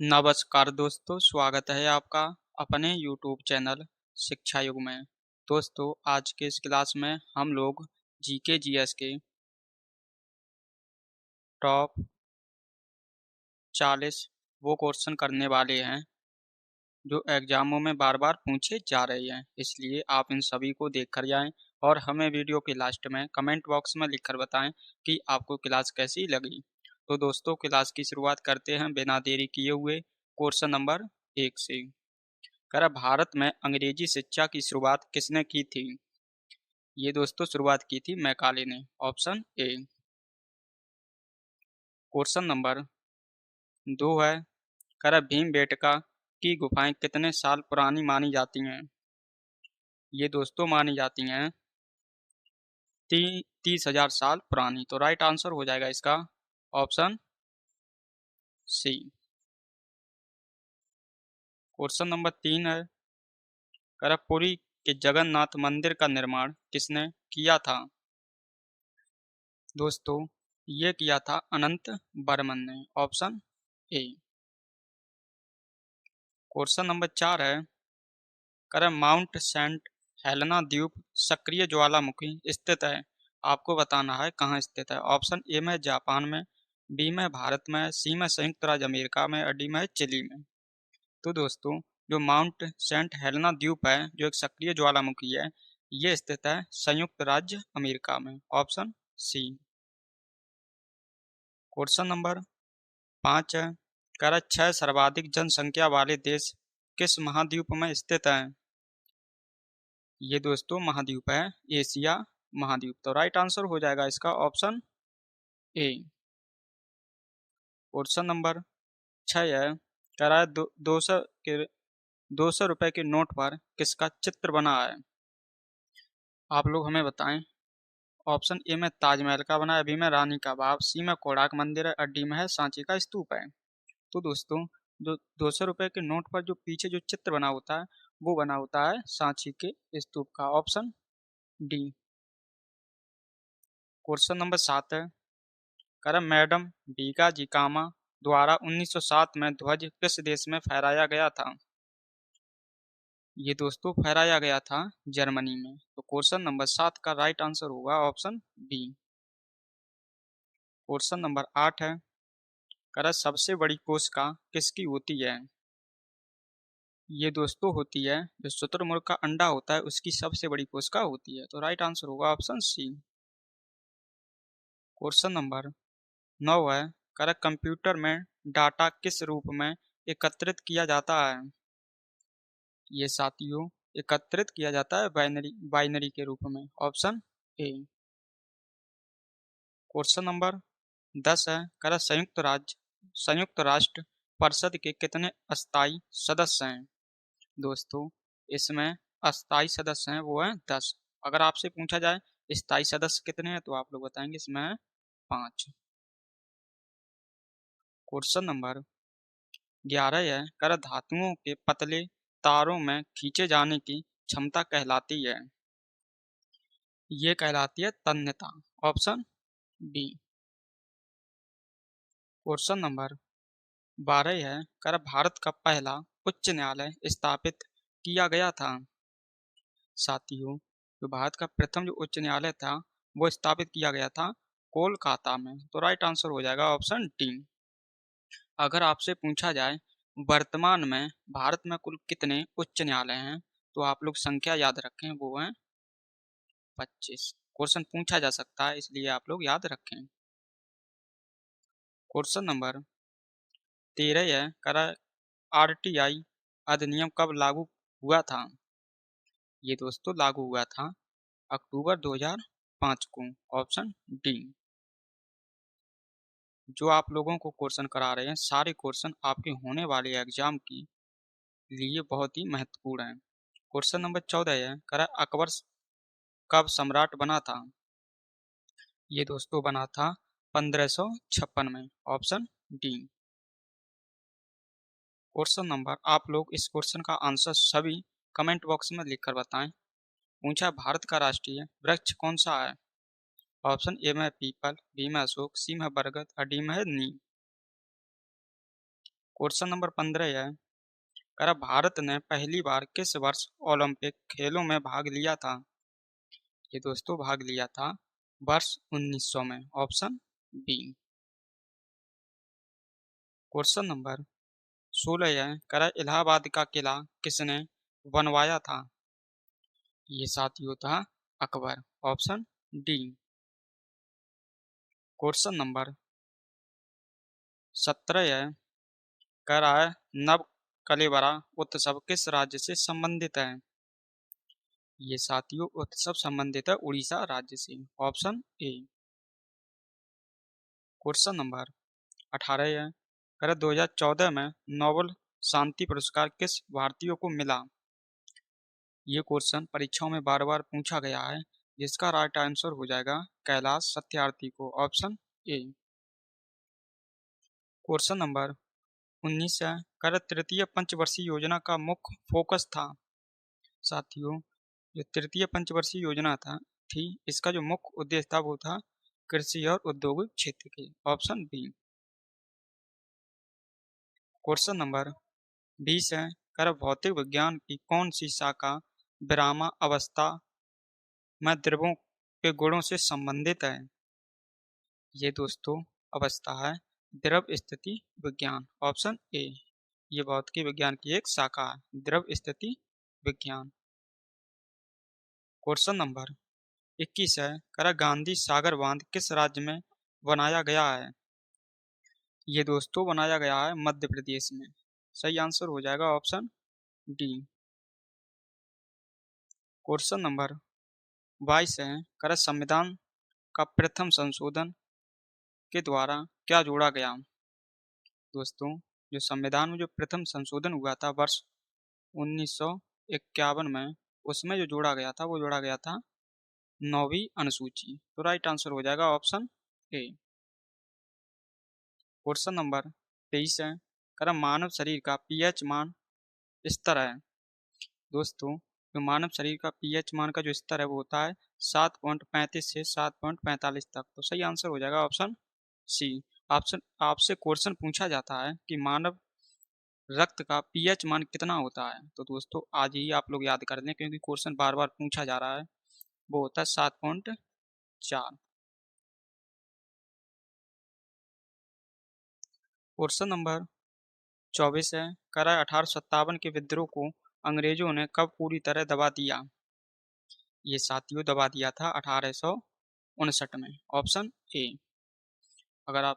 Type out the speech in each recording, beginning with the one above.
नमस्कार दोस्तों, स्वागत है आपका अपने YouTube चैनल शिक्षा युग में। दोस्तों, आज के इस क्लास में हम लोग जीके जीएस के टॉप 40 वो क्वेश्चन करने वाले हैं जो एग्जामों में बार बार पूछे जा रहे हैं। इसलिए आप इन सभी को देख कर जाएं और हमें वीडियो के लास्ट में कमेंट बॉक्स में लिखकर बताएं कि आपको क्लास कैसी लगी। तो दोस्तों, क्लास की शुरुआत करते हैं बिना देरी किए हुए क्वेश्चन नंबर 1 से। कह भारत में अंग्रेजी शिक्षा की शुरुआत किसने की थी? ये दोस्तों शुरुआत की थी मैकाले ने। Option A. क्वेश्चन नंबर 2 है, कह भीमबेटका की गुफाएं कितने साल पुरानी मानी जाती हैं? ये दोस्तों मानी जाती हैं 30,000 साल पुरानी। तो राइट आंसर हो जाएगा इसका ऑप्शन सी। क्वेश्चन नंबर 3 है, कह पुरी के जगन्नाथ मंदिर का निर्माण किसने किया था? दोस्तों, ये किया था अनंत बर्मन ने। Option A. क्वेश्चन नंबर 4 है, कह माउंट सेंट हेलेना द्वीप सक्रिय ज्वालामुखी स्थित है। आपको बताना है कहाँ स्थित है। ऑप्शन ए में जापान में, बी में भारत में, सी में संयुक्त राज्य अमेरिका में और डी में चिली में। तो दोस्तों, जो माउंट सेंट हेलेना द्वीप है जो एक सक्रिय ज्वालामुखी है, ये स्थित है संयुक्त राज्य अमेरिका में। Option C. क्वेश्चन नंबर 5 है, कह 6 सर्वाधिक जनसंख्या वाले देश किस महाद्वीप में स्थित हैं? ये दोस्तों महाद्वीप है एशिया महाद्वीप। तो राइट आंसर हो जाएगा इसका ऑप्शन ए। क्वेश्चन नंबर 6 है, कह रहा है 200 रुपए के नोट पर किसका चित्र बना है? आप लोग हमें बताएं। ऑप्शन ए में ताजमहल का बना है, बी में रानी का बाग, सी में कोणार्क मंदिर है और डी में है सांची का स्तूप है। तो दोस्तों, जो 200 रुपए के नोट पर जो पीछे जो चित्र बना होता है वो बना होता है सांची के स्तूप का। Option D. क्वेश्चन नंबर 7 है, कह मैडम बीगा जी कामा द्वारा 1907 में ध्वज किस देश में फहराया गया था? ये दोस्तों फहराया गया था जर्मनी में। तो क्वेश्चन नंबर 7 का राइट आंसर होगा ऑप्शन बी। क्वेश्चन नंबर 8 है, कह सबसे बड़ी कोशिका किसकी होती है? ये दोस्तों होती है जो शुतुरमुर्ग का अंडा होता है उसकी सबसे बड़ी कोशिका होती है। तो राइट आंसर होगा ऑप्शन सी। क्वेश्चन नंबर 9 है, कह कंप्यूटर में डाटा किस रूप में एकत्रित किया जाता है? ये साथियों एकत्रित किया जाता है बाइनरी बाइनरी के रूप में। Option A. क्वेश्चन नंबर 10 है, कह संयुक्त राष्ट्र परिषद के कितने अस्थायी सदस्य हैं? दोस्तों, इसमें अस्थायी सदस्य हैं वो है 10। अगर आपसे पूछा जाए स्थायी सदस्य कितने हैं तो आप लोग बताएंगे इसमें 5। क्वेश्चन नंबर 11 है, कर धातुओं के पतले तारों में खींचे जाने की क्षमता कहलाती है? ये कहलाती है तन्यता। Option B. क्वेश्चन नंबर 12 है, कर भारत का पहला उच्च न्यायालय स्थापित किया गया था? साथियों, जो भारत का प्रथम जो उच्च न्यायालय था वो स्थापित किया गया था कोलकाता में। तो राइट आंसर हो जाएगा ऑप्शन डी। अगर आपसे पूछा जाए वर्तमान में भारत में कुल कितने उच्च न्यायालय हैं तो आप लोग संख्या याद रखें, वो है 25। क्वेश्चन पूछा जा सकता है इसलिए आप लोग याद रखें। क्वेश्चन नंबर 13 है, कर आरटीआई अधिनियम कब लागू हुआ था? ये दोस्तों लागू हुआ था अक्टूबर 2005 को। Option D. जो आप लोगों को क्वेश्चन करा रहे हैं सारे क्वेश्चन आपके होने वाले एग्जाम के लिए बहुत ही महत्वपूर्ण है। क्वेश्चन नंबर 14 है, कह अकबर कब सम्राट बना था? ये दोस्तों बना था 1556 में। Option D. क्वेश्चन नंबर, आप लोग इस क्वेश्चन का आंसर सभी कमेंट बॉक्स में लिखकर बताएं। पूछा भारत का राष्ट्रीय वृक्ष कौन सा है? ऑप्शन ए में पीपल, बी में अशोक, सी में बरगद और डी में है नीम। क्वेश्चन नंबर 15 है, करा भारत ने पहली बार किस वर्ष ओलंपिक खेलों में भाग लिया था? ये दोस्तों भाग लिया था वर्ष 1900 में, ऑप्शन बी। क्वेश्चन नंबर 16 है, करा इलाहाबाद का किला किसने बनवाया था? ये साथियों था Akbar, option D. Question number 17 है, करा नव कलेबरा उत्सव किस राज्य से संबंधित है? ये साथियों उत्सव संबंधित है उड़ीसा राज्य से, ऑप्शन ए। क्वेश्चन नंबर 18 है, करा 2014 में नोबेल शांति पुरस्कार किस भारतीय को मिला? ये क्वेश्चन परीक्षाओं में बार बार पूछा गया है, जिसका राइट आंसर हो जाएगा कैलाश सत्यार्थी को, ऑप्शन ए। क्वेश्चन नंबर 19 है, कर तृतीय पंचवर्षीय योजना का मुख्य फोकस था? साथियों जो तृतीय पंचवर्षीय योजना थी, इसका जो मुख्य उद्देश्य था वो था कृषि और उद्योग क्षेत्र के, ऑप्शन बी। क्वेश्चन नंबर 20 है, कर भौतिक विज्ञान की कौन सी शाखा विरामा अवस्था में द्रव्यों के गुणों से संबंधित है? ये दोस्तों अवस्था है द्रव स्थिति विज्ञान, ऑप्शन ए। ये भौतिकी विज्ञान की एक शाखा है, द्रव स्थिति विज्ञान। क्वेश्चन नंबर 21 है, करा गांधी सागर बांध किस राज्य में बनाया गया है? ये दोस्तों बनाया गया है मध्य प्रदेश में, सही आंसर हो जाएगा ऑप्शन डी। क्वेश्चन नंबर 22 है, करा संविधान का प्रथम संशोधन के द्वारा क्या जोड़ा गया? दोस्तों जो संविधान में जो प्रथम संशोधन हुआ था वर्ष 1951 में, उसमें जो जोड़ा गया था वो जोड़ा गया था 9वीं अनुसूची, तो राइट आंसर हो जाएगा ऑप्शन ए। क्वेश्चन नंबर 23 है, करा मानव शरीर का पीएच मान स्तर है? दोस्तों जो मानव शरीर का पीएच मान का जो स्तर है वो होता है 7.35 से 7.45 तक, तो सही आंसर हो जाएगा ऑप्शन सी। ऑप्शन आपसे क्वेश्चन पूछा जाता है कि मानव रक्त का पीएच मान कितना होता है, तो दोस्तों आज ही आप लोग याद कर लें, क्योंकि क्वेश्चन बार बार पूछा जा रहा है। वो होता है 7.4। क्वेश्चन नंबर 24 है, करा 1857 के विद्रोह को अंग्रेजों ने कब पूरी तरह दबा दिया? ये साथियों दबा दिया था 1859 में, ऑप्शन ए। अगर आप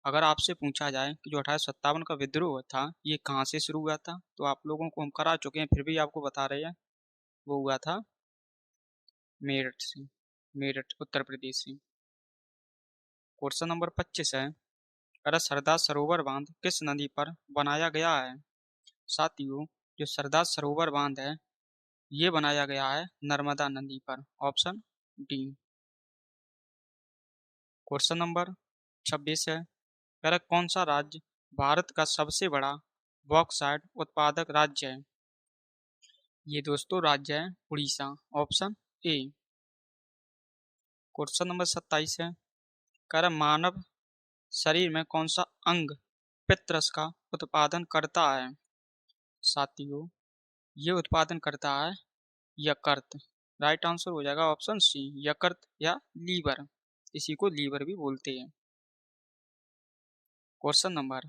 अगर आपसे पूछा जाए कि जो 1857 का विद्रोह था ये कहाँ से शुरू हुआ था, तो आप लोगों को हम करा चुके हैं, फिर भी आपको बता रहे हैं। वो हुआ था मेरठ से, मेरठ उत्तर प्रदेश से। क्वेश्चन नंबर 25 है, अरे सरदार सरोवर बांध किस नदी पर बनाया गया है? साथियों जो सरदार सरोवर बांध है ये बनाया गया है नर्मदा नदी पर, ऑप्शन डी। क्वेश्चन नंबर 26 है, अरे कौन सा राज्य भारत का सबसे बड़ा बॉक्साइट उत्पादक राज्य है? ये दोस्तों राज्य है Orissa, option A. Question number 27 है, कर मानव शरीर में कौन सा अंग पित्तरस का उत्पादन करता है? साथियों ये उत्पादन करता है यकृत, राइट आंसर हो जाएगा ऑप्शन सी, यकृत या लीवर, इसी को लीवर भी बोलते हैं। क्वेश्चन नंबर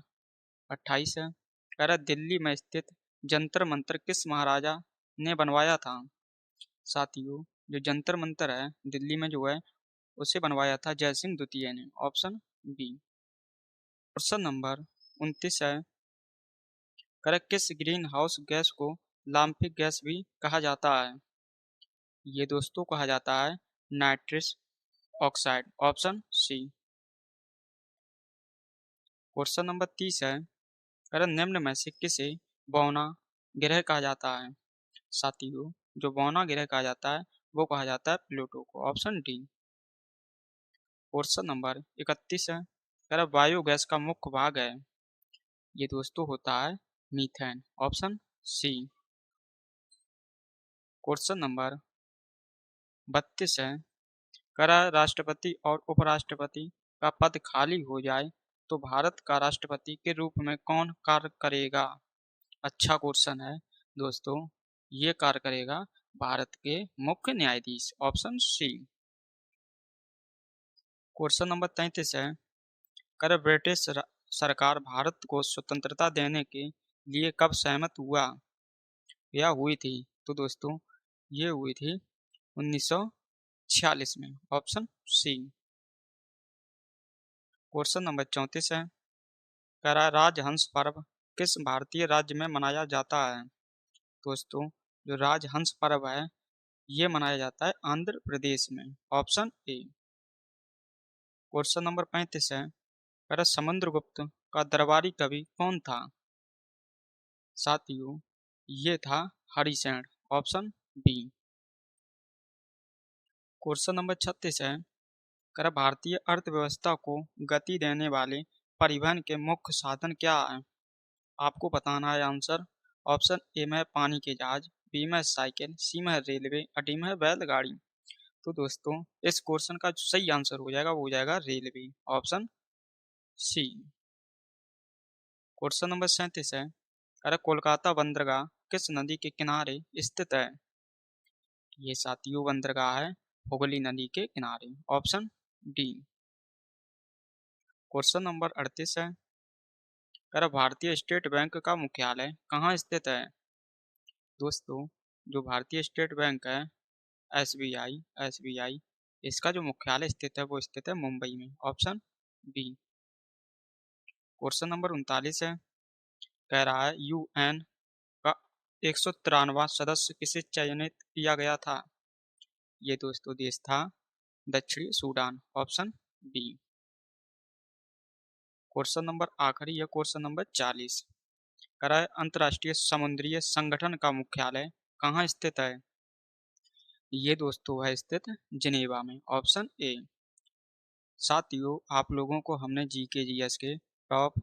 28 है, कह रहा दिल्ली में स्थित जंतर मंतर किस महाराजा ने बनवाया था? साथियों जो जंतर मंतर है दिल्ली में जो है उसे बनवाया था जयसिंह द्वितीय ने, ऑप्शन बी। क्वेश्चन नंबर 29 है, कह किस ग्रीन हाउस गैस को लाम्फिक गैस भी कहा जाता है? ये दोस्तों कहा जाता है nitrous oxide, option C. Question number 30 है, अगर निम्न में से किसे बौना ग्रह कहा जाता है? साथियों जो बौना ग्रह कहा जाता है वो कहा जाता है प्लूटो को, ऑप्शन डी। क्वेश्चन नंबर 31 है, अगर बायोगैस का मुख्य भाग है ये दोस्तों होता है methane, option C. Question number 32 है, अगर राष्ट्रपति और उपराष्ट्रपति का पद खाली हो जाए तो भारत का राष्ट्रपति के रूप में कौन कार्य करेगा? अच्छा क्वेश्चन है दोस्तों। ये कार्य करेगा भारत के मुख्य न्यायाधीश, ऑप्शन सी। क्वेश्चन नंबर 33 है, कर ब्रिटिश सरकार भारत को स्वतंत्रता देने के लिए कब सहमत हुआ या हुई थी? तो दोस्तों ये हुई थी 1946 में, ऑप्शन सी। क्वेश्चन नंबर 34 है, करा राजहंस पर्व किस भारतीय राज्य में मनाया जाता है? दोस्तों जो राजहंस पर्व है ये मनाया जाता है आंध्र प्रदेश में, ऑप्शन ए। क्वेश्चन नंबर 35 है, करा समुद्रगुप्त का दरबारी कवि कौन था? साथियों ये था Harishayan, option B. Question number 36 है, कर भारतीय अर्थव्यवस्था को गति देने वाले परिवहन के मुख्य साधन क्या है? आपको बताना है आंसर। ऑप्शन ए में पानी के जहाज, बी में साइकिल, सी में रेलवे और डी में बैलगाड़ी। तो दोस्तों इस क्वेश्चन का जो सही आंसर हो जाएगा वो हो जाएगा railway, option C. Question number 37 है, अरे कोलकाता बंदरगाह किस नदी के किनारे स्थित है? ये साथियों बंदरगाह है हुगली नदी के किनारे, ऑप्शन डी। क्वेश्चन नंबर 38 है, अरे भारतीय स्टेट बैंक का मुख्यालय कहाँ स्थित है? दोस्तों जो भारतीय स्टेट बैंक है एसबीआई, इसका जो मुख्यालय स्थित है वो स्थित है मुंबई में, ऑप्शन बी। क्वेश्चन नंबर 39 है, कह रहा है यूएन का 193वां सदस्य किसे चयनित किया गया था? ये दोस्तों देश था दक्षिणी Sudan, option B. Question number आखिरी है, क्वेश्चन नंबर 40, कह रहा है अंतर्राष्ट्रीय समुद्रीय संगठन का मुख्यालय कहाँ स्थित है? ये दोस्तों है स्थित जिनेवा में, ऑप्शन ए। साथियों आप लोगों को हमने जीके जीएस के टॉप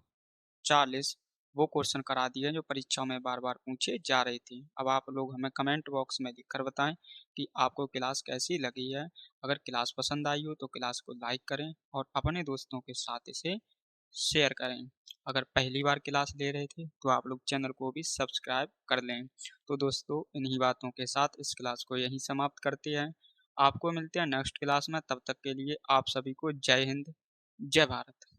40 वो क्वेश्चन करा दिए जो परीक्षा में बार बार पूछे जा रहे थे। अब आप लोग हमें कमेंट बॉक्स में लिखकर बताएं कि आपको क्लास कैसी लगी है। अगर क्लास पसंद आई हो तो क्लास को लाइक करें और अपने दोस्तों के साथ इसे शेयर करें। अगर पहली बार क्लास ले रहे थे तो आप लोग चैनल को भी सब्सक्राइब कर लें। तो दोस्तों इन्हीं बातों के साथ इस क्लास को यहीं समाप्त करते हैं। आपको मिलते हैं नेक्स्ट क्लास में, तब तक के लिए आप सभी को जय हिंद, जय भारत।